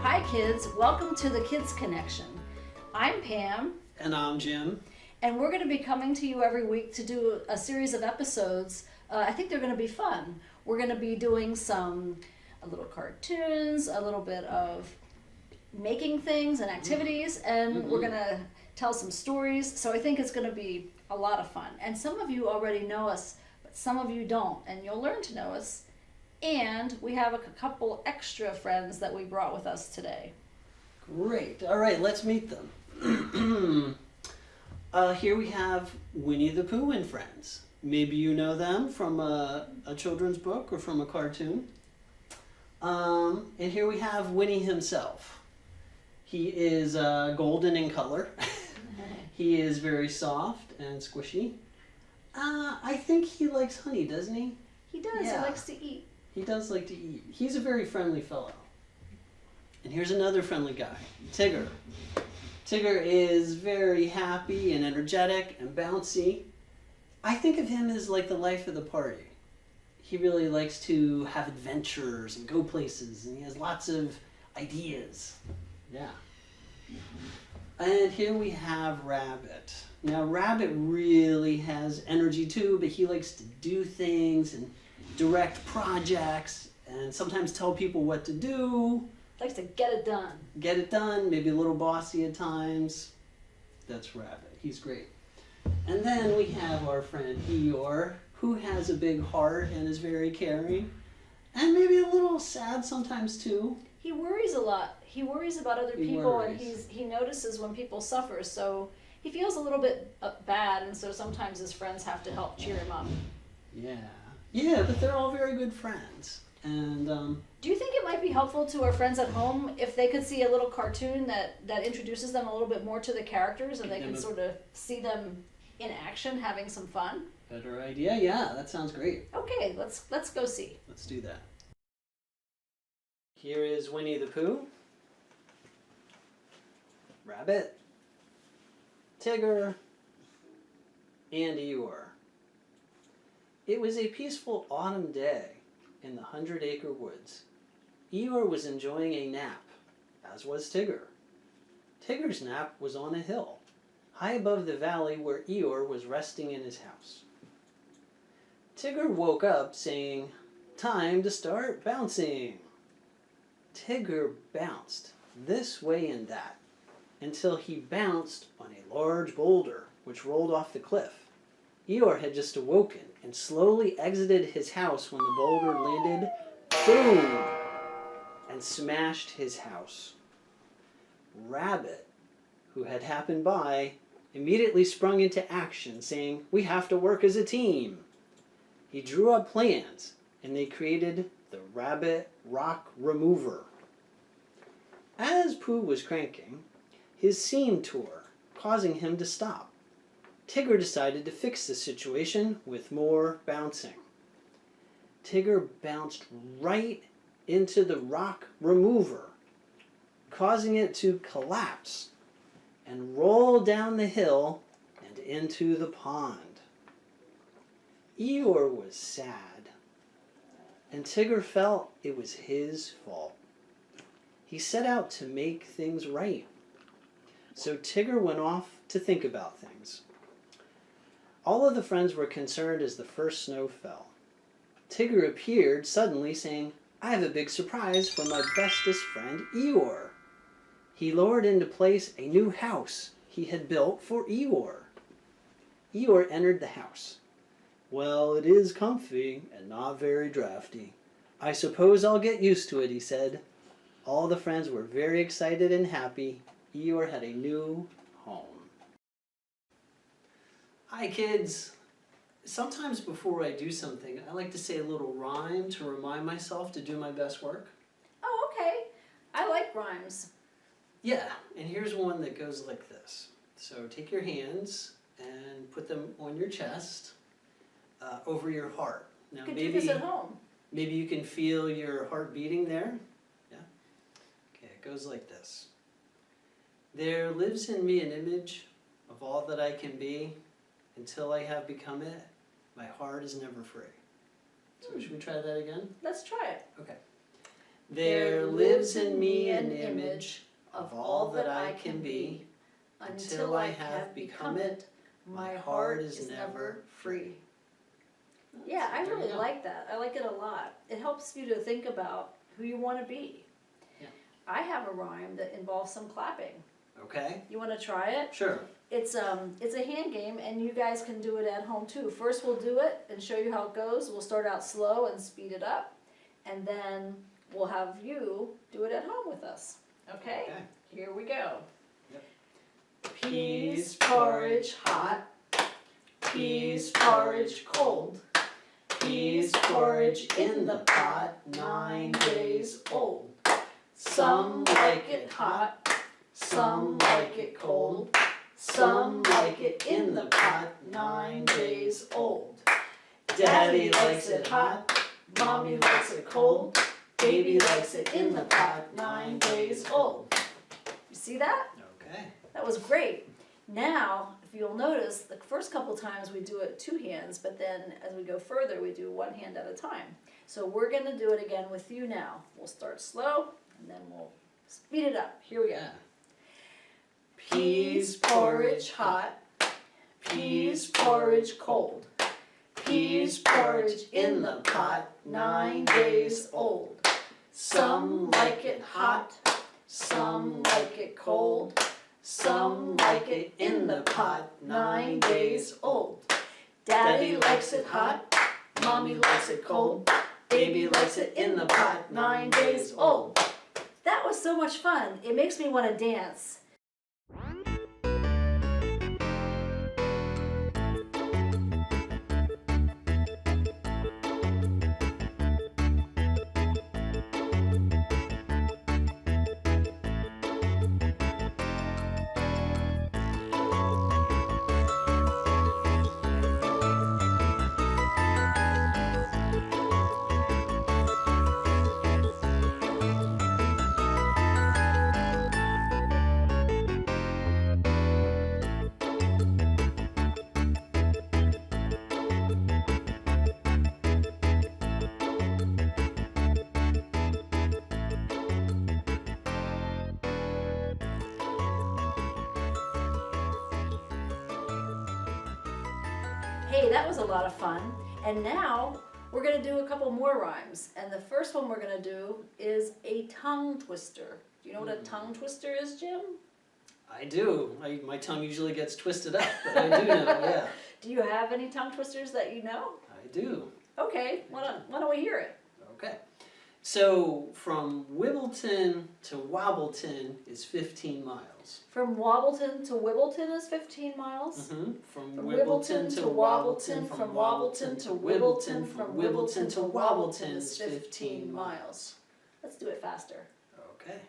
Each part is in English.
Hi kids, welcome to the Kids Connection. I'm Pam. And I'm Jim. And we're going to be coming to you every week to do a series of episodes. I think they're going to be fun. We're going to be doing a little cartoons, a little bit of making things and activities, and we're going to tell some stories. So I think it's going to be a lot of fun. And some of you already know us, but some of you don't, and you'll learn to know us. And we have a couple extra friends that we brought with us today. Great. All right, let's meet them. Here we have Winnie the Pooh and Friends. Maybe you know them from a children's book or from a cartoon. And here we have Winnie himself. He is golden in color. He is very soft and squishy. I think he likes honey, doesn't he? He does. Yeah. He likes to eat. He does like to eat. He's a very friendly fellow. And here's another friendly guy, Tigger. Tigger is very happy and energetic and bouncy. I think of him as like the life of the party. He really likes to have adventures and go places, and he has lots of ideas. Yeah. And here we have Rabbit. Now Rabbit really has energy too, but he likes to do things and direct projects and sometimes tell people what to do. Likes to get it done. Get it done, maybe a little bossy at times. That's Rabbit. He's great. And then we have our friend Eeyore, who has a big heart and is very caring. And maybe a little sad sometimes too. He worries a lot. He worries about other people, and he notices when people suffer, so he feels a little bit bad, and so sometimes his friends have to help cheer him up. Yeah. Yeah, but they're all very good friends. And do you think it might be helpful to our friends at home if they could see a little cartoon that introduces them a little bit more to the characters, and they can sort of see them in action having some fun? Better idea? Yeah, that sounds great. Okay, let's go see. Let's do that. Here is Winnie the Pooh, Rabbit, Tigger, and Eeyore. It was a peaceful autumn day in the 100-acre woods. Eeyore was enjoying a nap, as was Tigger. Tigger's nap was on a hill, high above the valley where Eeyore was resting in his house. Tigger woke up saying, "Time to start bouncing." Tigger bounced this way and that until he bounced on a large boulder which rolled off the cliff. Eeyore had just awoken and slowly exited his house when the boulder landed, boom, and smashed his house. Rabbit, who had happened by, immediately sprung into action, saying, "We have to work as a team." He drew up plans, and they created the Rabbit Rock Remover. As Pooh was cranking, his seam tore, causing him to stop. Tigger decided to fix the situation with more bouncing. Tigger bounced right into the rock remover, causing it to collapse and roll down the hill and into the pond. Eeyore was sad, and Tigger felt it was his fault. He set out to make things right. So Tigger went off to think about things. All of the friends were concerned as the first snow fell. Tigger appeared suddenly saying, "I have a big surprise for my bestest friend Eeyore." He lowered into place a new house he had built for Eeyore. Eeyore entered the house. "Well, it is comfy and not very drafty. I suppose I'll get used to it," he said. All the friends were very excited and happy. Eeyore had a new home. Hi kids! Sometimes before I do something, I like to say a little rhyme to remind myself to do my best work. Oh, okay. I like rhymes. Yeah, and here's one that goes like this. So take your hands and put them on your chest, over your heart. Now You could do this at home. maybe you can feel your heart beating there. Yeah? Okay, it goes like this. There lives in me an image of all that I can be. Until I have become it, my heart is never free. So should we try that again? Let's try it. Okay. There lives in me an image of all that I can be. Until I have become it, my heart is never free. Yeah, I There you really go. like that. I like it a lot. It helps you to think about who you want to be. Yeah. I have a rhyme that involves some clapping. Okay? You want to try it? Sure. It's a hand game, and you guys can do it at home too. First, we'll do it and show you how it goes. We'll start out slow and speed it up, and then we'll have you do it at home with us. Okay? Okay. Here we go. Yep. Peas porridge hot, peas porridge cold, peas porridge in the pot, 9 days old. Some like it hot, some like it cold, some like it in the pot, 9 days old. Daddy likes it hot, mommy likes it cold, baby likes it in the pot, 9 days old. You see that? Okay. That was great. Now, if you'll notice, the first couple times we do it 2 hands, but then as we go further, we do 1 hand at a time. So we're going to do it again with you now. We'll start slow, and then we'll speed it up. Here we go. Yeah. Peas porridge hot, peas porridge cold, peas porridge in the pot, 9 days old. Some like it hot, some like it cold, some like it in the pot, 9 days old. Daddy likes it hot, mommy likes it cold, baby likes it in the pot, 9 days old. That was so much fun. It makes me want to dance. Hey, that was a lot of fun. And now we're going to do a couple more rhymes. And the first one we're going to do is a tongue twister. Do you know what a tongue twister is, Jim? I do. My tongue usually gets twisted up, but I do know, yeah. Do you have any tongue twisters that you know? I do. Okay, why don't we hear it? Okay. So from Wibbleton to Wobbleton is 15 miles. From Wobbleton to Wibbleton is 15 miles. Mm-hmm. From From Wibbleton to Wobbleton, from Wobbleton to Wibbleton, from Wibbleton to Wobbleton is 15 miles. Let's do it faster. Okay.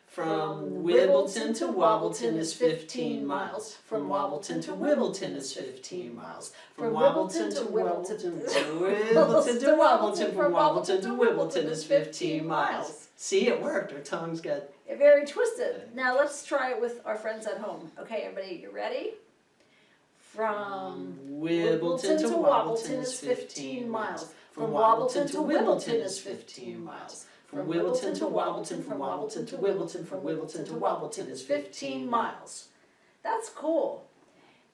From Wibbleton to Wobbleton is 15 miles. From Wobbleton to Wibbleton is 15 miles. From Wobbleton to Wibbleton to Wibbleton to Wobbleton, from Wobbleton to Wibbleton is 15 miles. See, it worked. Our tongues got... Very twisted. Now let's try it with our friends at home. Okay, everybody, you ready? From Wibbleton to Wobbleton is 15 miles. From Wobbleton to Wibbleton is 15 miles. From Wibbleton to Wobbleton, from Wobbleton to Wibbleton, from Wibbleton to Wobbleton is 15 miles. That's cool.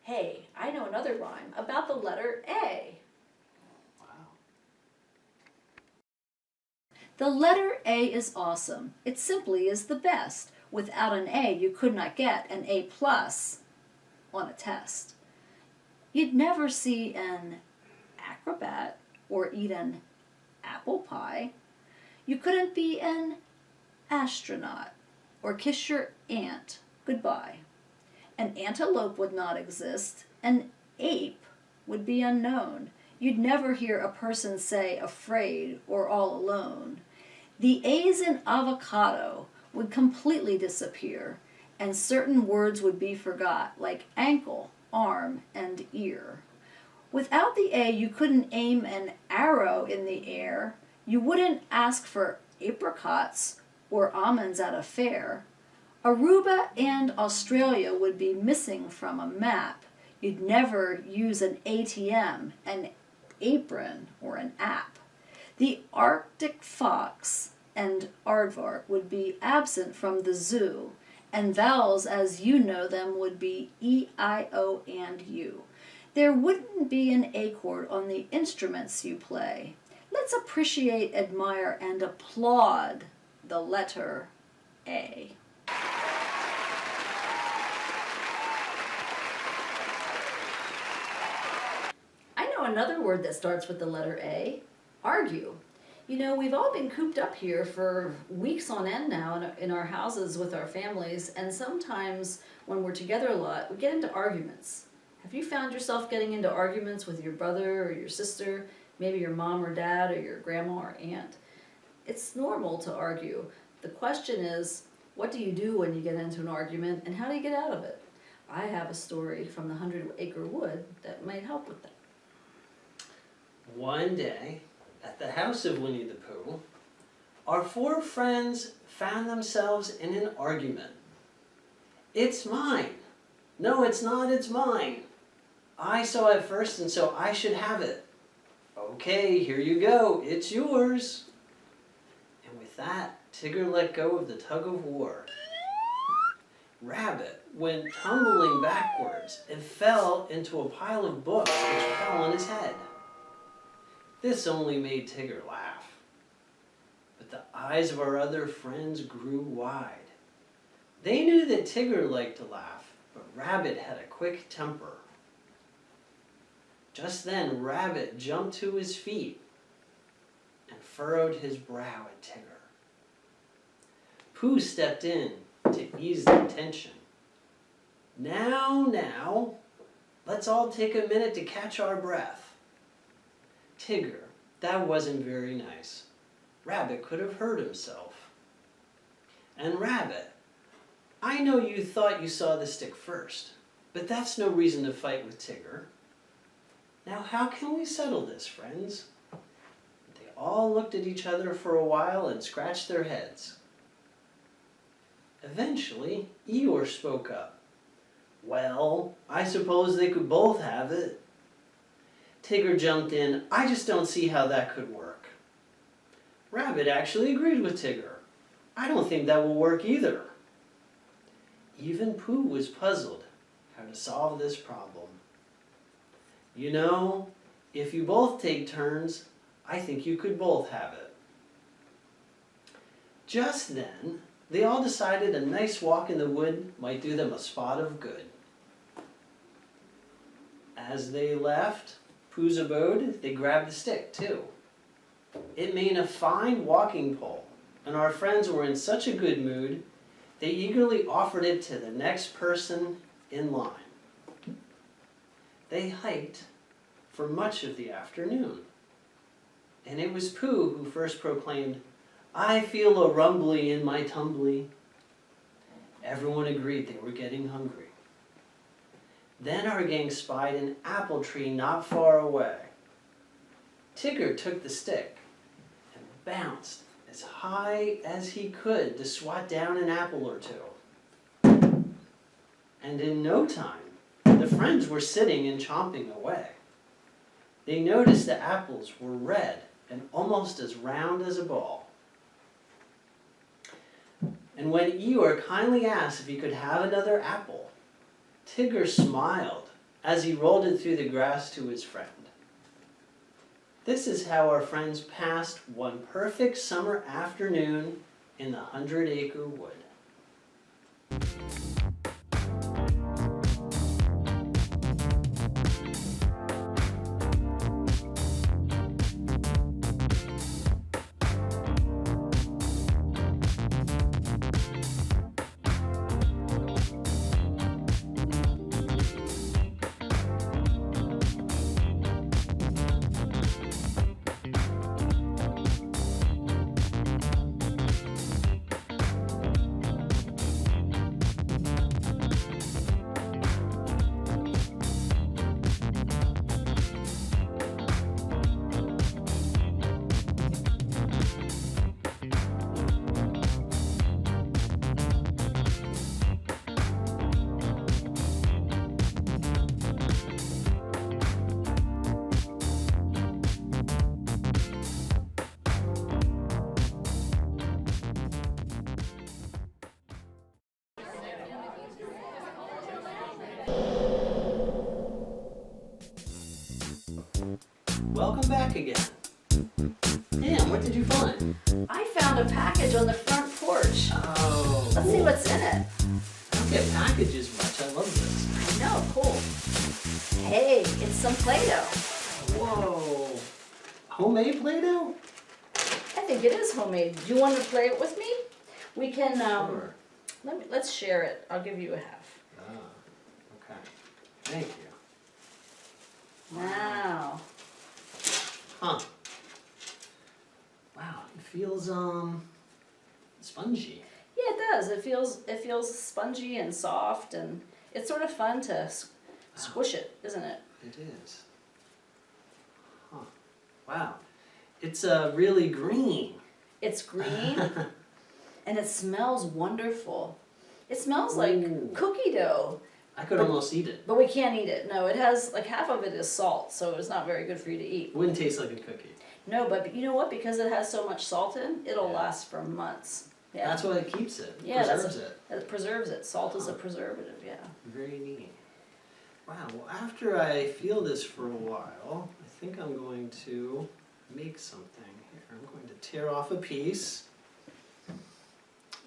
Hey, I know another rhyme about the letter A. Wow. The letter A is awesome. It simply is the best. Without an A, you could not get an A+ on a test. You'd never see an acrobat or eat an apple pie. You couldn't be an astronaut or kiss your aunt goodbye. An antelope would not exist. An ape would be unknown. You'd never hear a person say afraid or all alone. The A's in avocado would completely disappear, and certain words would be forgot, like ankle, arm, and ear. Without the A, you couldn't aim an arrow in the air. You wouldn't ask for apricots or almonds at a fair. Aruba and Australia would be missing from a map. You'd never use an ATM, an apron, or an app. The Arctic fox and aardvark would be absent from the zoo, and vowels as you know them would be E, I, O, and U. There wouldn't be an A chord on the instruments you play. Let's appreciate, admire, and applaud the letter A. I know another word that starts with the letter A, argue. You know, we've all been cooped up here for weeks on end now in our houses with our families, and sometimes when we're together a lot, we get into arguments. Have you found yourself getting into arguments with your brother or your sister, maybe your mom or dad or your grandma or aunt? It's normal to argue. The question is, what do you do when you get into an argument, and how do you get out of it? I have a story from the 100-acre wood that might help with that. One day, at the house of Winnie the Pooh, our four friends found themselves in an argument. It's mine. No, it's not, it's mine. I saw it first, and so I should have it. Okay, here you go, it's yours. And with that, Tigger let go of the tug of war. Rabbit went tumbling backwards and fell into a pile of books which fell on his head. This only made Tigger laugh. But the eyes of our other friends grew wide. They knew that Tigger liked to laugh, but Rabbit had a quick temper. Just then, Rabbit jumped to his feet and furrowed his brow at Tigger. Pooh stepped in to ease the tension. Now, let's all take a minute to catch our breath. Tigger, that wasn't very nice. Rabbit could have hurt himself. And Rabbit, I know you thought you saw the stick first, but that's no reason to fight with Tigger. Now how can we settle this, friends? They all looked at each other for a while and scratched their heads. Eventually, Eeyore spoke up. Well, I suppose they could both have it. Tigger jumped in. I just don't see how that could work. Rabbit actually agreed with Tigger. I don't think that will work either. Even Pooh was puzzled how to solve this problem. You know, if you both take turns, I think you could both have it. Just then, they all decided a nice walk in the wood might do them a spot of good. As they left Pooh's abode, they grabbed the stick too. It made a fine walking pole, and our friends were in such a good mood, they eagerly offered it to the next person in line. They hiked for much of the afternoon, and it was Pooh who first proclaimed, I feel a rumbly in my tumbly. Everyone agreed they were getting hungry. Then our gang spied an apple tree not far away. Tigger took the stick and bounced as high as he could to swat down an apple or two. And in no time, the friends were sitting and chomping away. They noticed the apples were red and almost as round as a ball. And when Eeyore kindly asked if he could have another apple, Tigger smiled as he rolled it through the grass to his friend. This is how our friends passed one perfect summer afternoon in the 100-acre wood. welcome back again. Pam, what did you find? I found a package on the front porch. Oh, Let's see what's in it. I don't get packages much. I love this. I know, cool. Hey, it's some Play-Doh. Whoa. Homemade Play-Doh? I think it is homemade. Do you want to play it with me? We can, Sure. let's share it. I'll give you a half. Okay. Thank you. Wow. Huh. Wow, it feels spongy. Yeah, it does. It feels spongy and soft, and it's sort of fun to squish it, isn't it? It is. Huh. Wow. It's really green. It's green, and it smells wonderful. It smells like Ooh. cookie dough. I could almost eat it. But we can't eat it. No, it has, like, half of it is salt, so it's not very good for you to eat. Wouldn't taste like a cookie. No, but you know what? Because it has so much salt in, it'll Yeah. last for months. Yeah. That's why it keeps it. Yeah, Preserves it. It preserves it. Salt is a preservative, yeah. Very neat. Wow, well after I feel this for a while, I think I'm going to make something here. I'm going to tear off a piece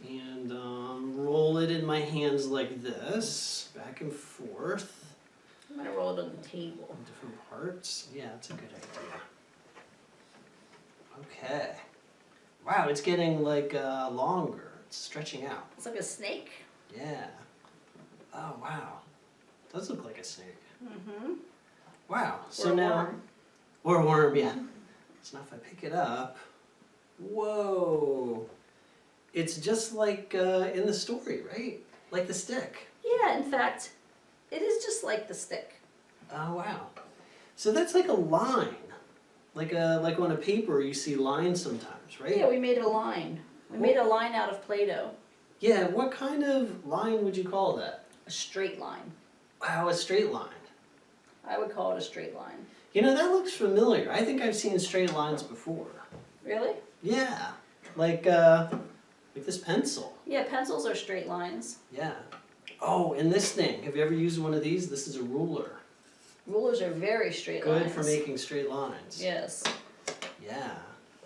and roll it in my hands like this, back and forth. I'm gonna roll it on the table. In different parts. Yeah, that's a good idea. Okay. Wow, it's getting like longer. It's stretching out. It's like a snake. Yeah. Oh wow. Does look like a snake. Mm-hmm. Wow. So Or a now, worm. or a worm, yeah. So now if I pick it up, whoa. It's just like in the story, right? Like the stick. Yeah, in fact, it is just like the stick. Oh wow. So that's like a line. Like on a paper you see lines sometimes, right? Yeah, we made a line. We made a line out of Play-Doh. Yeah, what kind of line would you call that? A straight line. Wow, a straight line. I would call it a straight line. You know, that looks familiar. I think I've seen straight lines before. Really? Yeah. Like this pencil. Yeah, pencils are straight lines. Yeah. Oh, and this thing. Have you ever used one of these? This is a ruler. Rulers are very straight Good lines. for making straight lines. Yes. Yeah.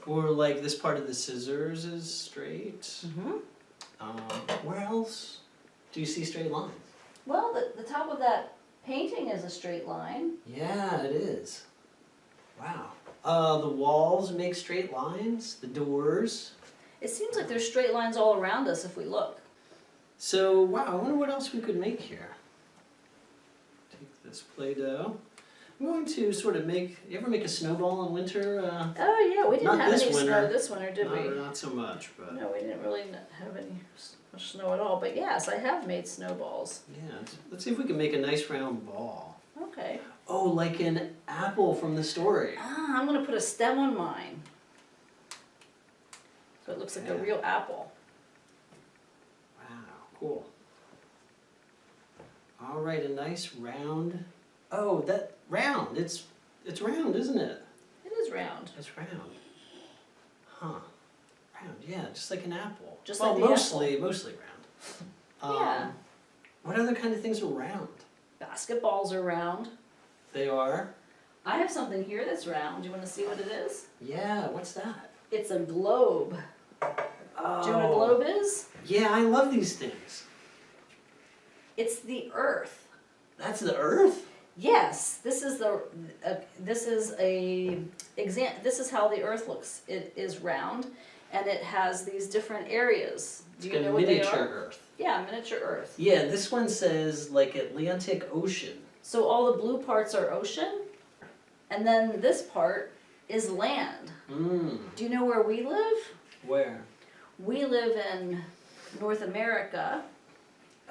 Or like this part of the scissors is straight. Mm-hmm. Where else do you see straight lines? Well, the top of that painting is a straight line. Yeah, it is. Wow. The walls make straight lines. The doors. It seems like there's straight lines all around us if we look. So, wow, I wonder what else we could make here. Take this Play-Doh. I'm going to sort of make, you ever make a snowball in winter? Oh yeah, we didn't Not have this any winter. snow this winter, did we? Not so much, but No, we didn't really have any much snow at all. But yes, I have made snowballs. yeah. Let's see if we can make a nice round ball. Okay. Oh, like an apple from the story. Ah, I'm gonna put a stem on mine. So it looks like a Yeah. real apple. Wow, cool. All right, a nice round. Oh, that round. It's round, isn't it? It is round. It's round. Huh. Round, yeah, just like an apple. Just well, like the mostly round. Yeah. What other kind of things are round? Basketballs are round. They are? I have something here that's round. Do you want to see what it is? Yeah, what's that? It's a globe. Oh. Do you know what a globe is? Yeah, I love these things. It's the Earth. That's the Earth? Yes, this is how the Earth looks. It is round, and it has these different areas. Do you It's know a what they miniature are? Earth. Yeah, miniature Earth. Yeah, this one says like Atlantic Ocean. So all the blue parts are ocean, and then this part is land. Do you know where we live? Where? We live in North America,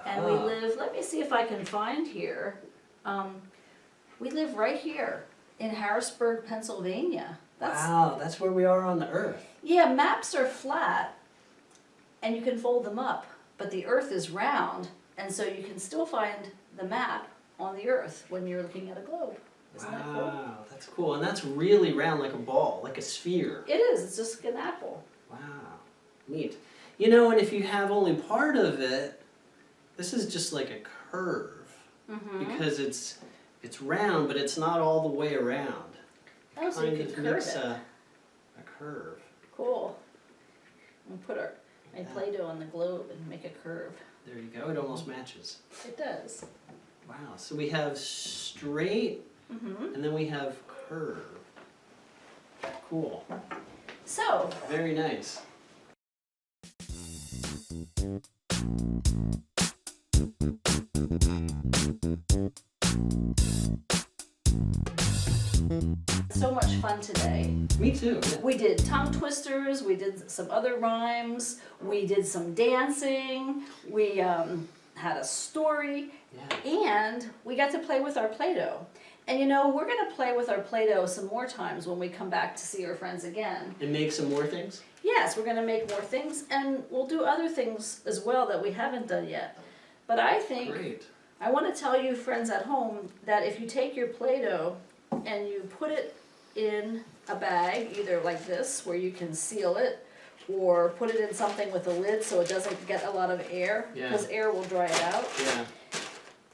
and we live, let me see if I can find here. We live right here in Harrisburg, Pennsylvania. Wow, that's where we are on the Earth. Yeah, maps are flat, and you can fold them up, but the Earth is round, and so you can still find the map on the Earth when you're looking at a globe. Isn't that cool? Wow, that's cool. And that's really round like a ball, like a sphere. It is. It's just like an apple. Wow, neat. You know, and if you have only part of it, this is just like a curve. Mm-hmm. Because it's round, but it's not all the way around. Oh, so you kind can of curve makes it. a curve. Cool. We'll put my Yeah. Play-Doh on the globe and make a curve. There you go. It almost matches. It does. Wow. So we have straight, Mm-hmm. and then we have curve. Cool. So, Very nice. so much fun today. Me too. Yeah. We did tongue twisters, we did some other rhymes, we did some dancing, we had a story, Yeah. and we got to play with our Play-Doh. And you know, we're going to play with our Play-Doh some more times when we come back to see our friends again. And make some more things. Yes, we're going to make more things, and we'll do other things as well that we haven't done yet. But I think, Great. I want to tell you friends at home that if you take your Play-Doh and you put it in a bag, either like this where you can seal it, or put it in something with a lid so it doesn't get a lot of air, Yeah. because air will dry it out. Yeah.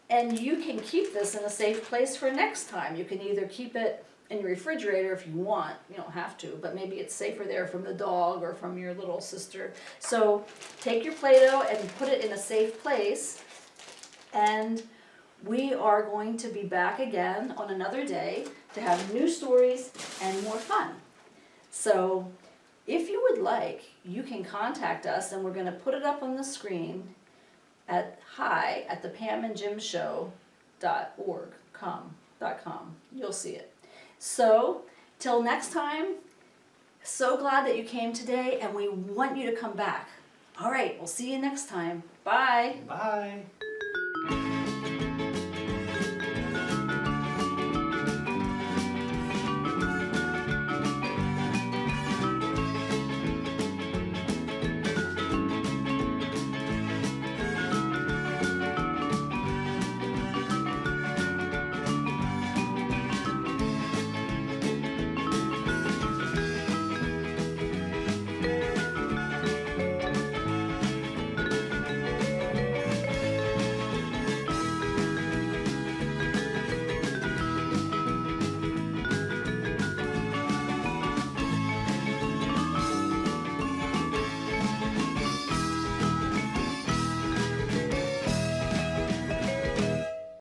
And you can keep this in a safe place for next time. You can either keep it in your refrigerator if you want, you don't have to, but maybe it's safer there from the dog or from your little sister. So take your Play-Doh and put it in a safe place, and we are going to be back again on another day to have new stories and more fun. So if you would like, you can contact us, and we're going to put it up on the screen at the pamandjimshow.org.com. You'll see it. So till next time, so glad that you came today, and we want you to come back. All right, we'll see you next time. Bye. Bye.